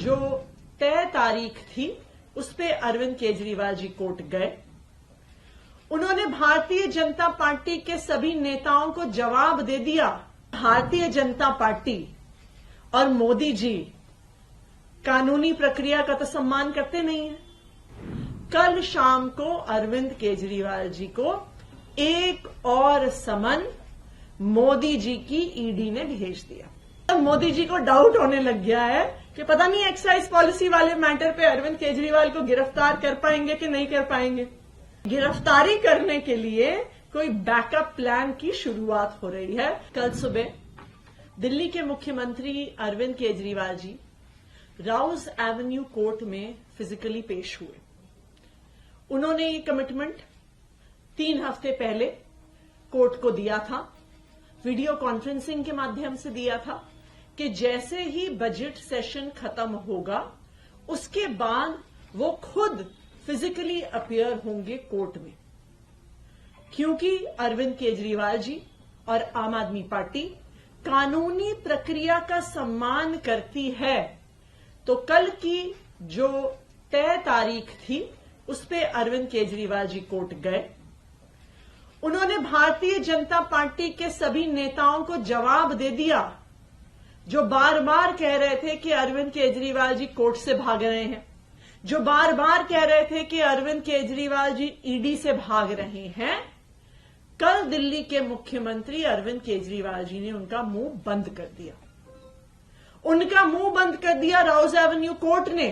जो तय तारीख थी उस पे अरविंद केजरीवाल जी कोर्ट गए। उन्होंने भारतीय जनता पार्टी के सभी नेताओं को जवाब दे दिया। भारतीय जनता पार्टी और मोदी जी कानूनी प्रक्रिया का तो सम्मान करते नहीं है। कल शाम को अरविंद केजरीवाल जी को एक और समन मोदी जी की ईडी ने भेज दिया। मोदी जी को डाउट होने लग गया है कि पता नहीं एक्साइज पॉलिसी वाले मैटर पे अरविंद केजरीवाल को गिरफ्तार कर पाएंगे कि नहीं कर पाएंगे। गिरफ्तारी करने के लिए कोई बैकअप प्लान की शुरुआत हो रही है। कल सुबह दिल्ली के मुख्यमंत्री अरविंद केजरीवाल जी राउज एवेन्यू कोर्ट में फिजिकली पेश हुए। उन्होंने ये कमिटमेंट 3 हफ्ते पहले कोर्ट को दिया था, वीडियो कॉन्फ्रेंसिंग के माध्यम से दिया था कि जैसे ही बजट सेशन खत्म होगा उसके बाद वो खुद फिजिकली अपीयर होंगे कोर्ट में। क्योंकि अरविंद केजरीवाल जी और आम आदमी पार्टी कानूनी प्रक्रिया का सम्मान करती है, तो कल की जो तय तारीख थी उस पे अरविंद केजरीवाल जी कोर्ट गए। उन्होंने भारतीय जनता पार्टी के सभी नेताओं को जवाब दे दिया जो बार बार कह रहे थे कि अरविंद केजरीवाल जी कोर्ट से भाग रहे हैं, जो बार बार कह रहे थे कि अरविंद केजरीवाल जी ईडी से भाग रहे हैं। कल दिल्ली के मुख्यमंत्री अरविंद केजरीवाल जी ने उनका मुंह बंद कर दिया। उनका मुंह बंद कर दिया राउज एवेन्यू कोर्ट ने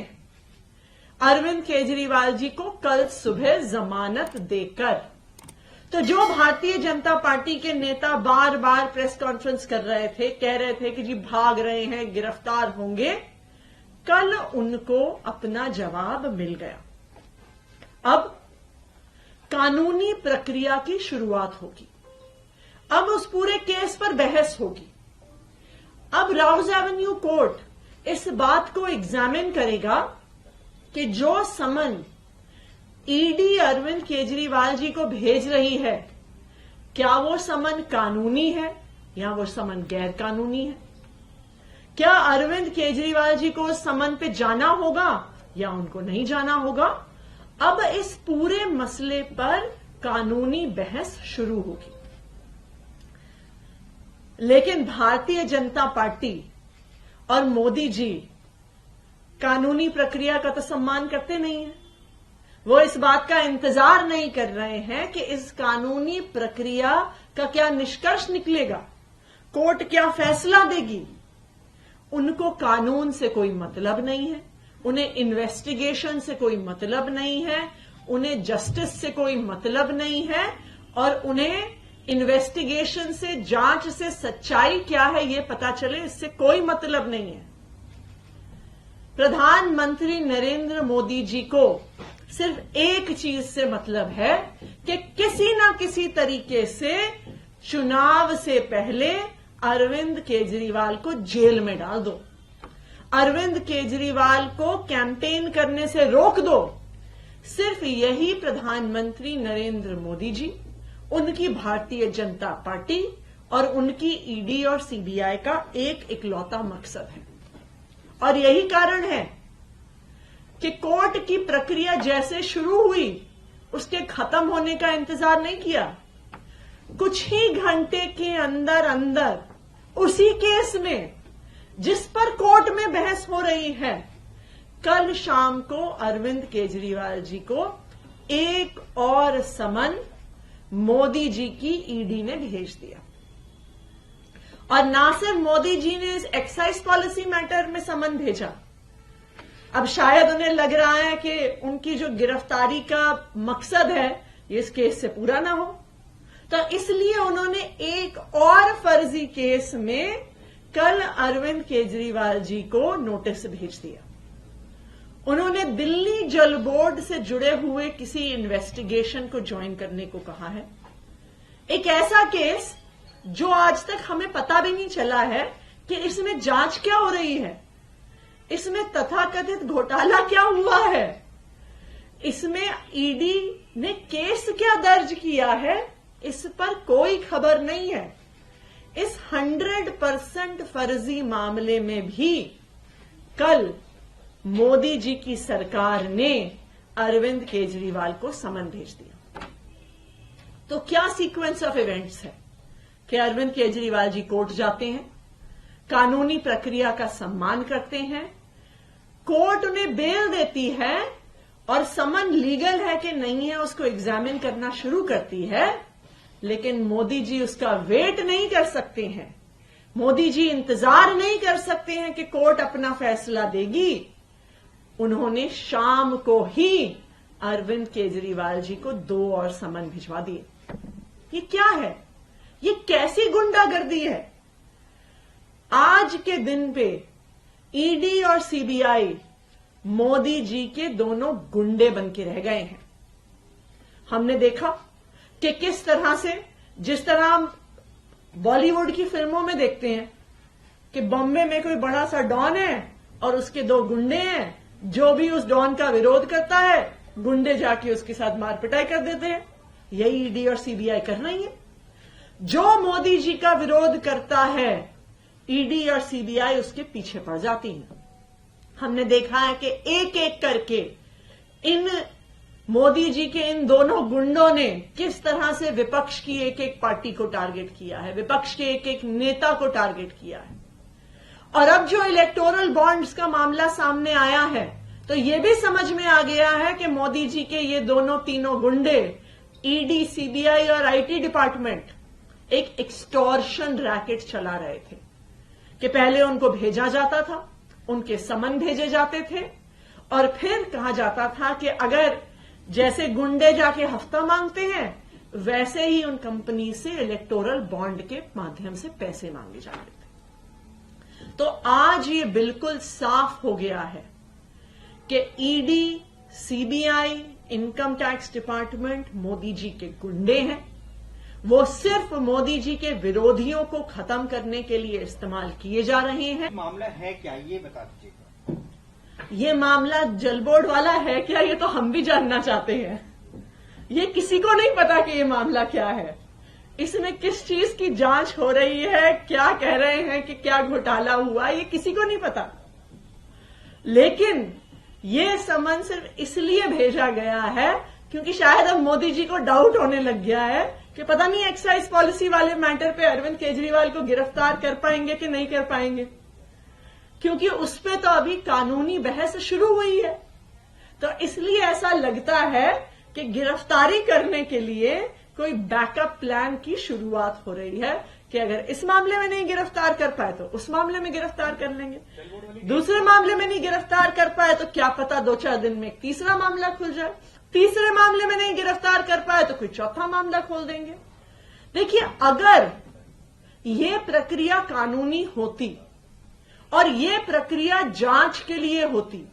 अरविंद केजरीवाल जी को कल सुबह जमानत देकर। तो जो भारतीय जनता पार्टी के नेता बार बार प्रेस कॉन्फ्रेंस कर रहे थे, कह रहे थे कि जी भाग रहे हैं, गिरफ्तार होंगे, कल उनको अपना जवाब मिल गया। अब कानूनी प्रक्रिया की शुरुआत होगी। अब उस पूरे केस पर बहस होगी। अब राउज एवेन्यू कोर्ट इस बात को एग्जामिन करेगा कि जो समन ईडी अरविंद केजरीवाल जी को भेज रही है, क्या वो समन कानूनी है या वो समन गैर कानूनी है। क्या अरविंद केजरीवाल जी को उस समन पे जाना होगा या उनको नहीं जाना होगा। अब इस पूरे मसले पर कानूनी बहस शुरू होगी। लेकिन भारतीय जनता पार्टी और मोदी जी कानूनी प्रक्रिया का तो सम्मान करते नहीं है। वो इस बात का इंतजार नहीं कर रहे हैं कि इस कानूनी प्रक्रिया का क्या निष्कर्ष निकलेगा, कोर्ट क्या फैसला देगी। उनको कानून से कोई मतलब नहीं है, उन्हें इन्वेस्टिगेशन से कोई मतलब नहीं है, उन्हें जस्टिस से कोई मतलब नहीं है और उन्हें इन्वेस्टिगेशन से, जांच से सच्चाई क्या है ये पता चले, इससे कोई मतलब नहीं है। प्रधानमंत्री नरेंद्र मोदी जी को सिर्फ एक चीज से मतलब है कि किसी ना किसी तरीके से चुनाव से पहले अरविंद केजरीवाल को जेल में डाल दो, अरविंद केजरीवाल को कैंपेन करने से रोक दो। सिर्फ यही प्रधानमंत्री नरेंद्र मोदी जी, उनकी भारतीय जनता पार्टी और उनकी ईडी और सीबीआई का एक इकलौता मकसद है। और यही कारण है कि कोर्ट की प्रक्रिया जैसे शुरू हुई उसके खत्म होने का इंतजार नहीं किया। कुछ ही घंटे के अंदर अंदर उसी केस में जिस पर कोर्ट में बहस हो रही है, कल शाम को अरविंद केजरीवाल जी को एक और समन मोदी जी की ईडी ने भेज दिया। और ना सिर्फ मोदी जी ने इस एक्साइज पॉलिसी मैटर में समन भेजा, अब शायद उन्हें लग रहा है कि उनकी जो गिरफ्तारी का मकसद है ये इस केस से पूरा ना हो, तो इसलिए उन्होंने एक और फर्जी केस में कल अरविंद केजरीवाल जी को नोटिस भेज दिया। उन्होंने दिल्ली जल बोर्ड से जुड़े हुए किसी इन्वेस्टिगेशन को ज्वाइन करने को कहा है। एक ऐसा केस जो आज तक हमें पता भी नहीं चला है कि इसमें जांच क्या हो रही है, इसमें तथाकथित घोटाला क्या हुआ है, इसमें ईडी ने केस क्या दर्ज किया है, इस पर कोई खबर नहीं है। इस 100% फर्जी मामले में भी कल मोदी जी की सरकार ने अरविंद केजरीवाल को समन भेज दिया। तो क्या सीक्वेंस ऑफ इवेंट्स है कि अरविंद केजरीवाल जी कोर्ट जाते हैं, कानूनी प्रक्रिया का सम्मान करते हैं, कोर्ट उन्हें बेल देती है और समन लीगल है कि नहीं है उसको एग्जामिन करना शुरू करती है, लेकिन मोदी जी उसका वेट नहीं कर सकते हैं। मोदी जी इंतजार नहीं कर सकते हैं कि कोर्ट अपना फैसला देगी। उन्होंने शाम को ही अरविंद केजरीवाल जी को 2 और समन भिजवा दिए। ये क्या है? ये कैसी गुंडागर्दी है? आज के दिन पे ईडी और सीबीआई मोदी जी के दोनों गुंडे बन के रह गए हैं। हमने देखा कि किस तरह से, जिस तरह हम बॉलीवुड की फिल्मों में देखते हैं कि बॉम्बे में कोई बड़ा सा डॉन है और उसके 2 गुंडे हैं, जो भी उस डॉन का विरोध करता है गुंडे जाके उसके साथ मार पिटाई कर देते हैं। यही ईडी और सीबीआई कर रही है। जो मोदी जी का विरोध करता है ईडी और सीबीआई उसके पीछे पड़ जाती है। हमने देखा है कि एक एक करके इन मोदी जी के इन दोनों गुंडों ने किस तरह से विपक्ष की एक एक पार्टी को टारगेट किया है, विपक्ष के एक एक नेता को टारगेट किया है। और अब जो इलेक्टोरल बॉन्ड्स का मामला सामने आया है तो यह भी समझ में आ गया है कि मोदी जी के ये दोनों तीनों गुंडे, ईडी, सीबीआई और आईटी डिपार्टमेंट, एक एक्सटॉर्शन रैकेट चला रहे थे कि पहले उनको भेजा जाता था, उनके समन भेजे जाते थे और फिर कहा जाता था कि अगर जैसे गुंडे जाके हफ्ता मांगते हैं वैसे ही उन कंपनी से इलेक्टोरल बॉन्ड के माध्यम से पैसे मांगे जाते थे। तो आज ये बिल्कुल साफ हो गया है कि ED, CBI, income tax department Modi ji के गुंडे हैं। वो सिर्फ मोदी जी के विरोधियों को खत्म करने के लिए इस्तेमाल किए जा रहे हैं। मामला है क्या, ये बता दीजिएगा। ये मामला जलबोर्ड वाला है क्या, ये तो हम भी जानना चाहते हैं। ये किसी को नहीं पता कि ये मामला क्या है, इसमें किस चीज की जांच हो रही है, क्या कह रहे हैं कि क्या घोटाला हुआ, ये किसी को नहीं पता। लेकिन ये समन सिर्फ इसलिए भेजा गया है क्योंकि शायद अब मोदी जी को डाउट होने लग गया है कि पता नहीं एक्साइज पॉलिसी वाले मैटर पे अरविंद केजरीवाल को गिरफ्तार कर पाएंगे कि नहीं कर पाएंगे, क्योंकि उस पे तो अभी कानूनी बहस शुरू हुई है। तो इसलिए ऐसा लगता है कि गिरफ्तारी करने के लिए कोई बैकअप प्लान की शुरुआत हो रही है कि अगर इस मामले में नहीं गिरफ्तार कर पाए तो उस मामले में गिरफ्तार कर लेंगे, दूसरे मामले में नहीं गिरफ्तार कर पाए तो क्या पता 2-4 दिन में एक तीसरा मामला खुल जाए, तीसरे मामले में नहीं गिरफ्तार कर पाए तो कोई चौथा मामला खोल देंगे। देखिए, अगर ये प्रक्रिया कानूनी होती और ये प्रक्रिया जांच के लिए होती,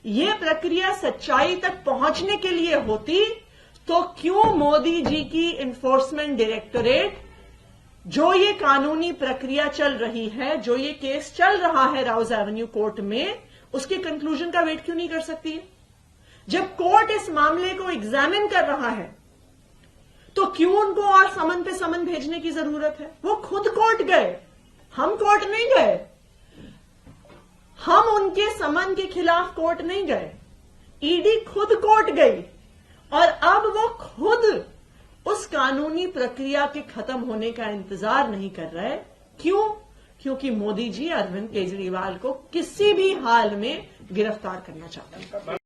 ये प्रक्रिया सच्चाई तक पहुंचने के लिए होती, तो क्यों मोदी जी की इन्फोर्समेंट डायरेक्टोरेट, जो ये कानूनी प्रक्रिया चल रही है, जो ये केस चल रहा है राउज एवेन्यू कोर्ट में, उसके कंक्लूजन का वेट क्यों नहीं कर सकती है? जब कोर्ट इस मामले को एग्जामिन कर रहा है तो क्यों उनको और समन पे समन भेजने की जरूरत है? वो खुद कोर्ट गए, हम कोर्ट नहीं गए, हम उनके समन के खिलाफ कोर्ट नहीं गए, ईडी खुद कोर्ट गई और अब वो खुद उस कानूनी प्रक्रिया के खत्म होने का इंतजार नहीं कर रहे। क्यों? क्योंकि मोदी जी अरविंद केजरीवाल को किसी भी हाल में गिरफ्तार करना चाहते हैं।